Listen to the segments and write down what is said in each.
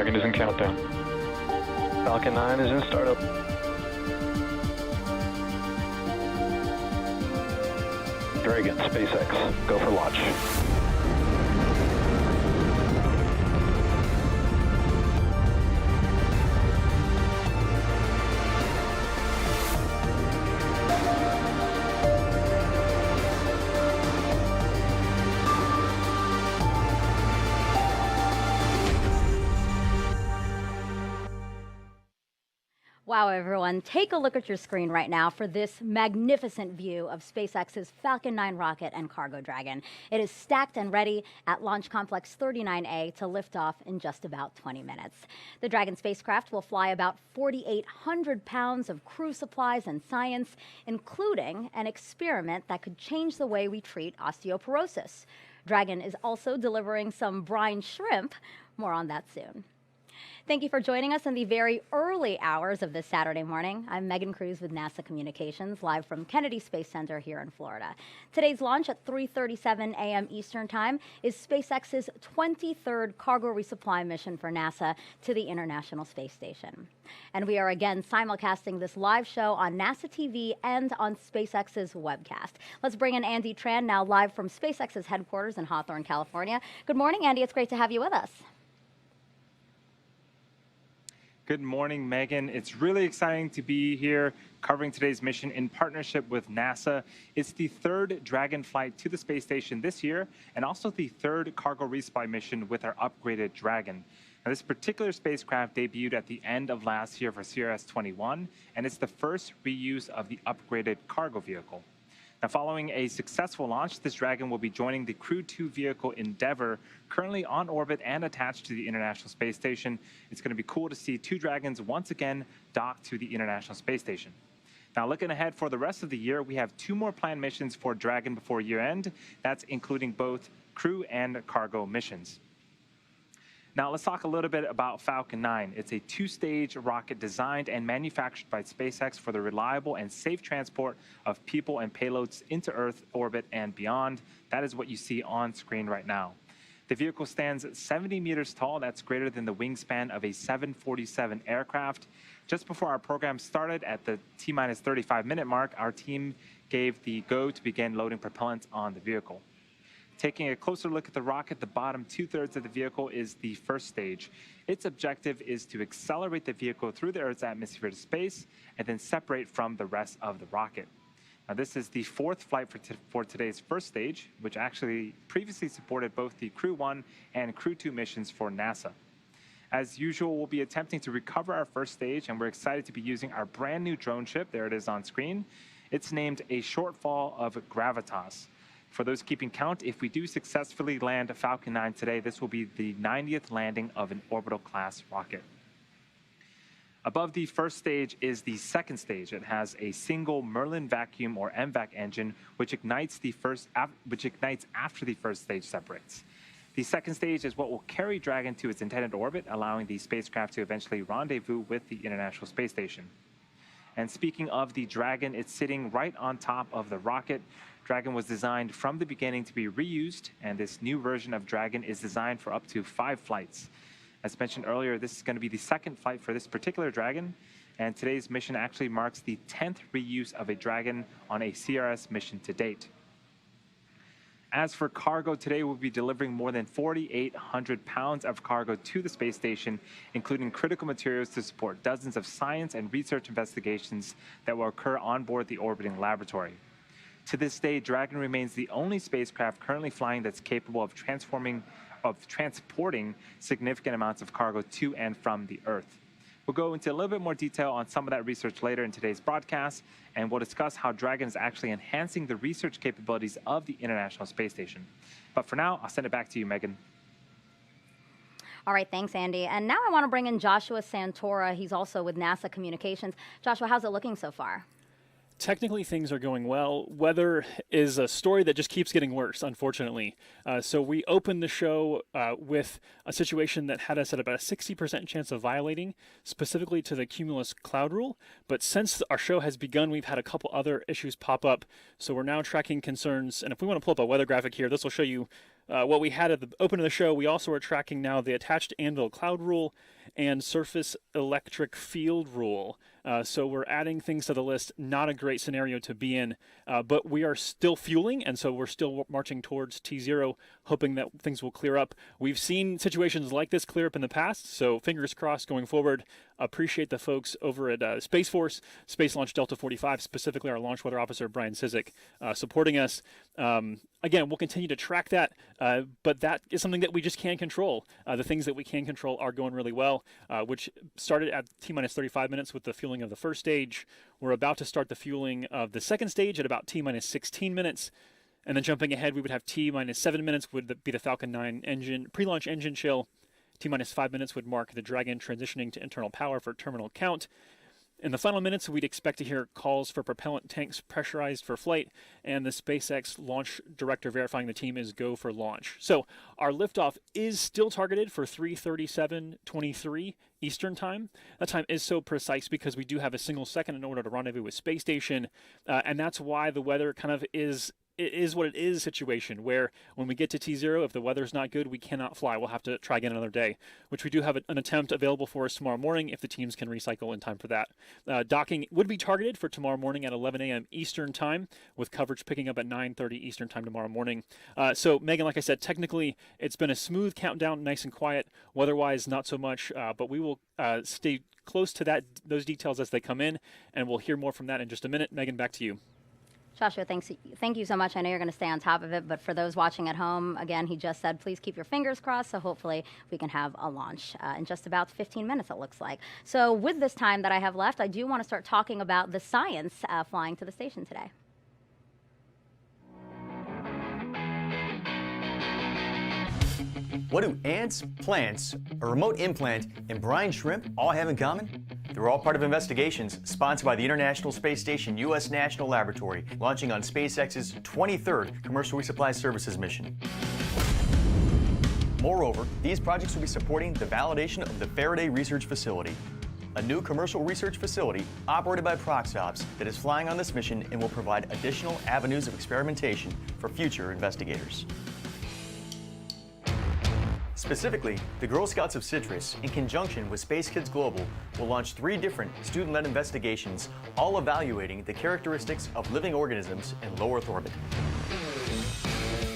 Dragon is in countdown. Falcon 9 is in startup. Dragon, SpaceX, go for launch. Wow, everyone, take a look at your screen right now for this magnificent view of SpaceX's Falcon 9 rocket and cargo Dragon. It is stacked and ready at Launch Complex 39A to lift off in just about 20 minutes. The Dragon spacecraft will fly about 4,800 pounds of crew supplies and science, including an experiment that could change the way we treat osteoporosis. Dragon is also delivering some brine shrimp. More on that soon. Thank you for joining us in the very early hours of this Saturday morning. I'm Megan Cruz with NASA Communications, live from Kennedy Space Center here in Florida. Today's launch at 3:37 a.m. Eastern Time is SpaceX's 23rd cargo resupply mission for NASA to the International Space Station. And we are again simulcasting this live show on NASA TV and on SpaceX's webcast. Let's bring in Andy Tran, now live from SpaceX's headquarters in Hawthorne, California. Good morning, Andy. It's great to have you with us. Good morning, Megan. It's really exciting to be here covering today's mission in partnership with NASA. It's the third Dragon flight to the space station this year, and also the third cargo resupply mission with our upgraded Dragon. Now, this particular spacecraft debuted at the end of last year for CRS-23, and it's the first reuse of the upgraded cargo vehicle. Now, following a successful launch, this Dragon will be joining the Crew 2 vehicle Endeavour, currently on orbit and attached to the International Space Station. It's going to be cool to see two Dragons once again docked to the International Space Station. Now, looking ahead for the rest of the year, we have two more planned missions for Dragon before year-end. That's including both crew and cargo missions. Now, let's talk a little bit about Falcon 9. It's a two-stage rocket designed and manufactured by SpaceX for the reliable and safe transport of people and payloads into Earth orbit and beyond. That is what you see on screen right now. The vehicle stands 70 meters tall. That's greater than the wingspan of a 747 aircraft. Just before our program started at the T-minus 35-minute mark, our team gave the go to begin loading propellant on the vehicle. Taking a closer look at the rocket, the bottom two-thirds of the vehicle is the first stage. Its objective is to accelerate the vehicle through the Earth's atmosphere to space and then separate from the rest of the rocket. Now, this is the fourth flight for today's first stage, which actually previously supported both the Crew 1 and Crew 2 missions for NASA. As usual, we'll be attempting to recover our first stage, and we're excited to be using our brand new drone ship. There it is on screen. It's named a Shortfall of Gravitas. For those keeping count, if we do successfully land Falcon 9 today, this will be the 90th landing of an orbital-class rocket. Above the first stage is the second stage. It has a single Merlin vacuum or MVAC engine, which ignites after the first stage separates. The second stage is what will carry Dragon to its intended orbit, allowing the spacecraft to eventually rendezvous with the International Space Station. And speaking of the Dragon, it's sitting right on top of the rocket. Dragon was designed from the beginning to be reused, and this new version of Dragon is designed for up to 5 flights. As mentioned earlier, this is going to be the second flight for this particular Dragon, and today's mission actually marks the 10th reuse of a Dragon on a CRS mission to date. As for cargo, today we'll be delivering more than 4,800 pounds of cargo to the space station, including critical materials to support dozens of science and research investigations that will occur on board the orbiting laboratory. To this day, Dragon remains the only spacecraft currently flying that's capable of transporting significant amounts of cargo to and from the Earth. We'll go into a little bit more detail on some of that research later in today's broadcast, and we'll discuss how Dragon is actually enhancing the research capabilities of the International Space Station. But for now, I'll send it back to you, Megan. All right, thanks, Andy. And now I want to bring in Joshua Santora. He's also with NASA Communications. Joshua, how's it looking so far? Technically, things are going well. Weather is a story that just keeps getting worse, unfortunately. So we opened the show with a situation that had us at about a 60% chance of violating, specifically to the cumulus cloud rule. But since our show has begun, we've had a couple other issues pop up. So we're now tracking concerns. And if we want to pull up a weather graphic here, this will show you what we had at the open of the show, we also are tracking now the attached anvil cloud rule and surface electric field rule. So we're adding things to the list. Not a great scenario to be in, but we are still fueling, and so we're still marching towards T0, hoping that things will clear up. We've seen situations like this clear up in the past, so fingers crossed going forward. Appreciate the folks over at Space Force, Space Launch Delta 45, specifically our launch weather officer, Brian Sizik, supporting us. Again, we'll continue to track that, but that is something that we just can't control. The things that we can control are going really well, which started at T-minus 35 minutes with the fueling of the first stage. We're about to start the fueling of the second stage at about T-minus 16 minutes. And then jumping ahead, we would have T-minus 7 minutes would be the Falcon 9 engine, pre-launch engine chill. T-minus 5 minutes would mark the Dragon transitioning to internal power for terminal count. In the final minutes, we'd expect to hear calls for propellant tanks pressurized for flight, and the SpaceX launch director verifying the team is go for launch. So our liftoff is still targeted for 3:37:23 Eastern time. That time is so precise because we do have a single second in order to rendezvous with space station, and that's why the weather kind of is what it is situation where when we get to T0, if the weather's not good, we cannot fly. We'll have to try again another day, which we do have an attempt available for us tomorrow morning if the teams can recycle in time for that. Docking would be targeted for tomorrow morning at 11 a.m. Eastern time, with coverage picking up at 9:30 Eastern time tomorrow morning. So Megan, like I said, technically it's been a smooth countdown, nice and quiet. Weather-wise, not so much, but we will stay close to those details as they come in, and we'll hear more from that in just a minute. Megan, back to you. Joshua, thank you so much. I know you're going to stay on top of it, but for those watching at home, again, he just said, please keep your fingers crossed, so hopefully we can have a launch in just about 15 minutes, it looks like. So with this time that I have left, I do want to start talking about the science flying to the station today. What do ants, plants, a remote implant, and brine shrimp all have in common? They're all part of investigations sponsored by the International Space Station U.S. National Laboratory, launching on SpaceX's 23rd Commercial Resupply Services mission. Moreover, these projects will be supporting the validation of the Faraday Research Facility, a new commercial research facility operated by Proxops that is flying on this mission and will provide additional avenues of experimentation for future investigators. Specifically, the Girl Scouts of Citrus, in conjunction with Space Kids Global, will launch 3 different student-led investigations, all evaluating the characteristics of living organisms in low Earth orbit.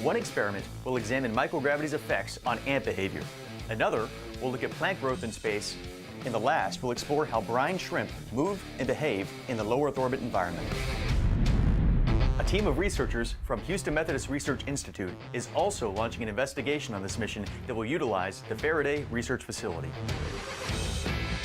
One experiment will examine microgravity's effects on ant behavior. Another will look at plant growth in space, and the last will explore how brine shrimp move and behave in the low Earth orbit environment. A team of researchers from Houston Methodist Research Institute is also launching an investigation on this mission that will utilize the Faraday Research Facility.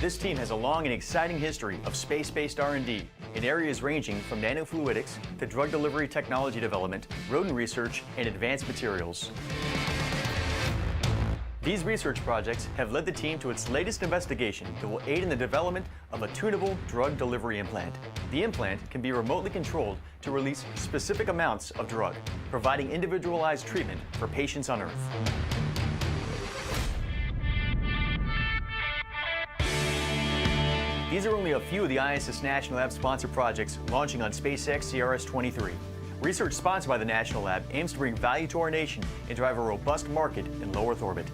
This team has a long and exciting history of space-based R&D in areas ranging from nanofluidics to drug delivery technology development, rodent research, and advanced materials. These research projects have led the team to its latest investigation that will aid in the development of a tunable drug delivery implant. The implant can be remotely controlled to release specific amounts of drug, providing individualized treatment for patients on Earth. These are only a few of the ISS National Lab sponsored projects launching on SpaceX CRS-23. Research sponsored by the National Lab aims to bring value to our nation and drive a robust market in low Earth orbit.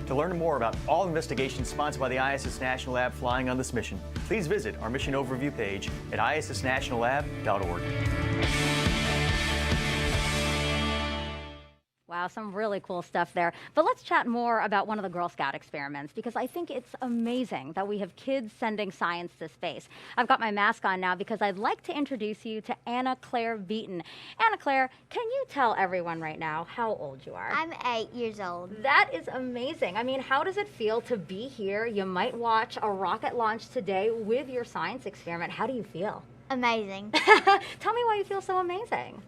To learn more about all investigations sponsored by the ISS National Lab flying on this mission, please visit our mission overview page at issnationallab.org. Wow, some really cool stuff there. But let's chat more about one of the Girl Scout experiments, because I think it's amazing that we have kids sending science to space. I've got my mask on now because I'd like to introduce you to Anna Claire Beaton. Anna Claire, can you tell everyone right now how old you are? I'm 8 years old. That is amazing. I mean, how does it feel to be here? You might watch a rocket launch today with your science experiment. How do you feel? Amazing. Tell me why you feel so amazing.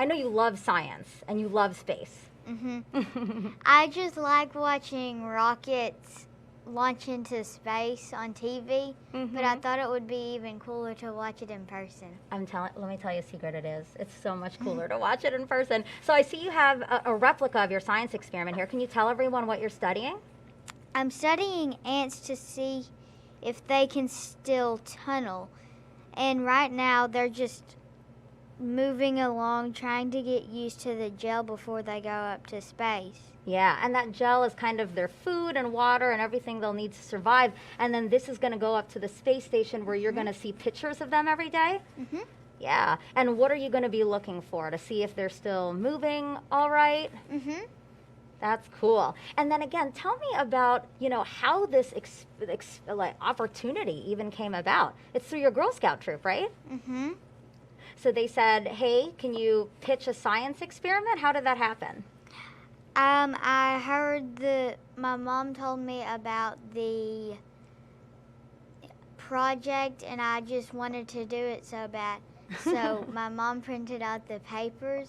I know you love science and you love space. I just like watching rockets launch into space on TV, but I thought it would be even cooler to watch it in person. Let me tell you a secret it is. It's so much cooler to watch it in person. So I see you have a replica of your science experiment here. Can you tell everyone what you're studying? I'm studying ants to see if they can still tunnel. And right now they're just moving along, trying to get used to the gel before they go up to space. Yeah, and that gel is kind of their food and water and everything they'll need to survive. And then this is going to go up to the space station where you're going to see pictures of them every day? Mm-hmm. Yeah, and what are you going to be looking for to see if they're still moving all right? Mm-hmm. That's cool. And then again, tell me about, how this opportunity even came about. It's through your Girl Scout troop, right? Mm-hmm. So they said, hey, can you pitch a science experiment? How did that happen? I heard my mom told me about the project, and I just wanted to do it so bad. So my mom printed out the papers,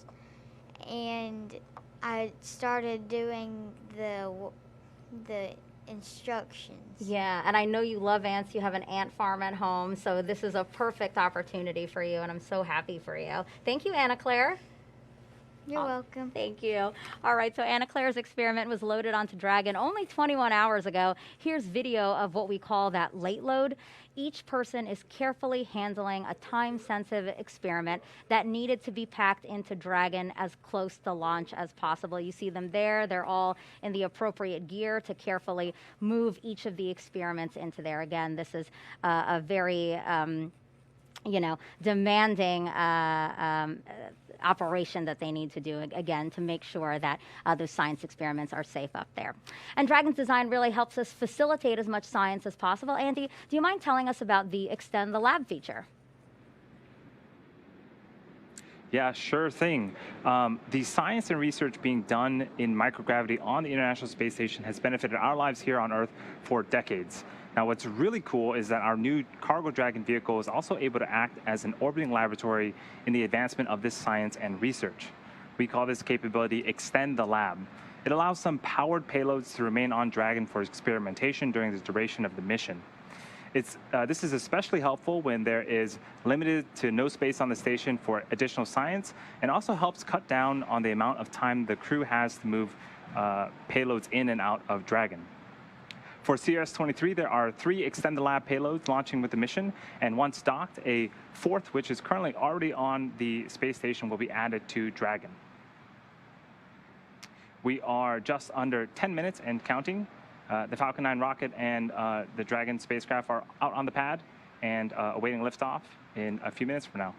and I started doing the instructions. Yeah, and I know you love ants. You have an ant farm at home, so this is a perfect opportunity for you, and I'm so happy for you. Thank you, Anna Claire. You're welcome. Thank you. All right, so Anna Claire's experiment was loaded onto Dragon only 21 hours ago. Here's video of what we call that late load. Each person is carefully handling a time-sensitive experiment that needed to be packed into Dragon as close to launch as possible. You see them there. They're all in the appropriate gear to carefully move each of the experiments into there. Again, this is a very demanding operation that they need to do, again, to make sure that those science experiments are safe up there. And Dragon's design really helps us facilitate as much science as possible. Andy, do you mind telling us about the Extend the Lab feature? Yeah, sure thing. The science and research being done in microgravity on the International Space Station has benefited our lives here on Earth for decades. Now, what's really cool is that our new Cargo Dragon vehicle is also able to act as an orbiting laboratory in the advancement of this science and research. We call this capability Extend the Lab. It allows some powered payloads to remain on Dragon for experimentation during the duration of the mission. This is especially helpful when there is limited to no space on the station for additional science, and also helps cut down on the amount of time the crew has to move payloads in and out of Dragon. For CRS-23, there are 3 Extend the Lab payloads launching with the mission, and once docked, a 4th, which is currently already on the space station, will be added to Dragon. We are just under 10 minutes and counting. The Falcon 9 rocket and the Dragon spacecraft are out on the pad and awaiting liftoff in a few minutes from now.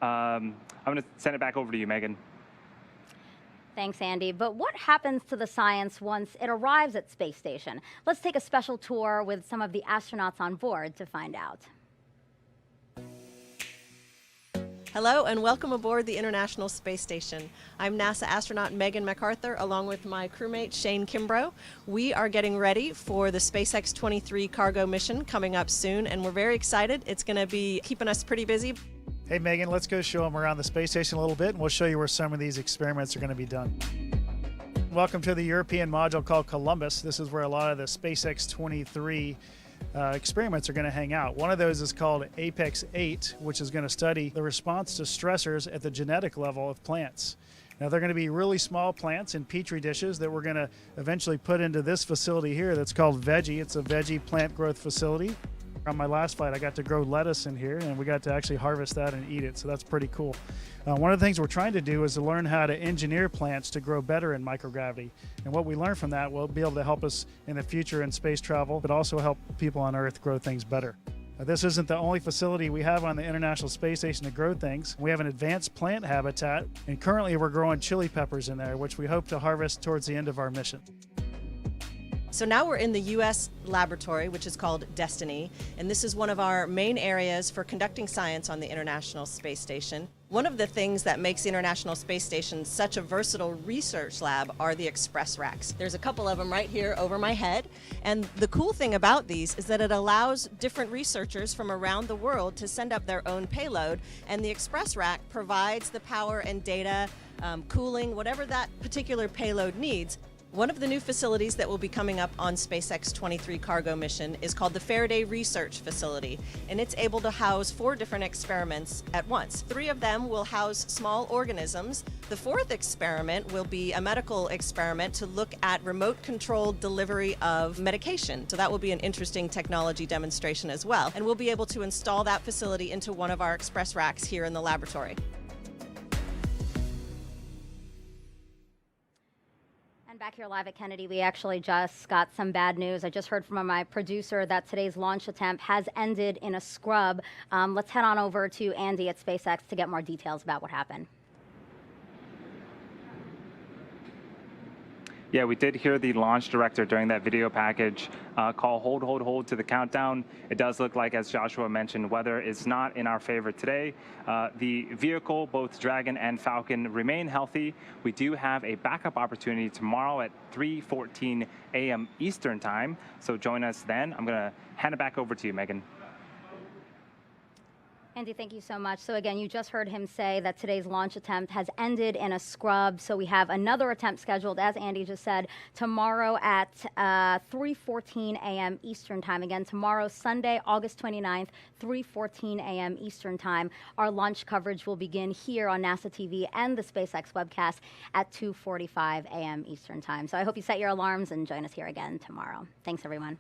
I'm going to send it back over to you, Megan. Thanks, Andy. But what happens to the science once it arrives at space station? Let's take a special tour with some of the astronauts on board to find out. Hello and welcome aboard the International Space Station. I'm NASA astronaut Megan MacArthur along with my crewmate Shane Kimbrough. We are getting ready for the SpaceX 23 cargo mission coming up soon, and we're very excited. It's going to be keeping us pretty busy. Hey Megan, let's go show them around the space station a little bit, and we'll show you where some of these experiments are going to be done. Welcome to the European module called Columbus. This is where a lot of the SpaceX 23 experiments are going to hang out. One of those is called Apex 8, which is going to study the response to stressors at the genetic level of plants. Now, they're going to be really small plants in petri dishes that we're going to eventually put into this facility here that's called Veggie. It's a veggie plant growth facility. On my last flight, I got to grow lettuce in here, and we got to actually harvest that and eat it, so that's pretty cool. One of the things we're trying to do is to learn how to engineer plants to grow better in microgravity. And what we learn from that will be able to help us in the future in space travel, but also help people on Earth grow things better. This isn't the only facility we have on the International Space Station to grow things. We have an advanced plant habitat, and currently we're growing chili peppers in there, which we hope to harvest towards the end of our mission. So now we're in the U.S. laboratory, which is called Destiny, and this is one of our main areas for conducting science on the International Space Station. One of the things that makes the International Space Station such a versatile research lab are the express racks. There's a couple of them right here over my head, and the cool thing about these is that it allows different researchers from around the world to send up their own payload, and the express rack provides the power and data, cooling, whatever that particular payload needs. One of the new facilities that will be coming up on SpaceX 23 cargo mission is called the Faraday Research Facility, and it's able to house 4 different experiments at once. 3 of them will house small organisms. The 4th experiment will be a medical experiment to look at remote-controlled delivery of medication. So that will be an interesting technology demonstration as well, and we'll be able to install that facility into one of our express racks here in the laboratory. Back here live at Kennedy, we actually just got some bad news. I just heard from my producer that today's launch attempt has ended in a scrub. Let's head on over to Andy at SpaceX to get more details about what happened. Yeah, we did hear the launch director during that video package call hold to the countdown. It does look like, as Joshua mentioned, weather is not in our favor today. The vehicle, both Dragon and Falcon, remain healthy. We do have a backup opportunity tomorrow at 3:14 a.m. Eastern time, so join us then. I'm going to hand it back over to you, Megan. Andy, thank you so much. So again, you just heard him say that today's launch attempt has ended in a scrub. So we have another attempt scheduled, as Andy just said, tomorrow at 3:14 a.m. Eastern time. Again, tomorrow, Sunday, August 29th, 3:14 a.m. Eastern time. Our launch coverage will begin here on NASA TV and the SpaceX webcast at 2:45 a.m. Eastern time. So I hope you set your alarms and join us here again tomorrow. Thanks, everyone.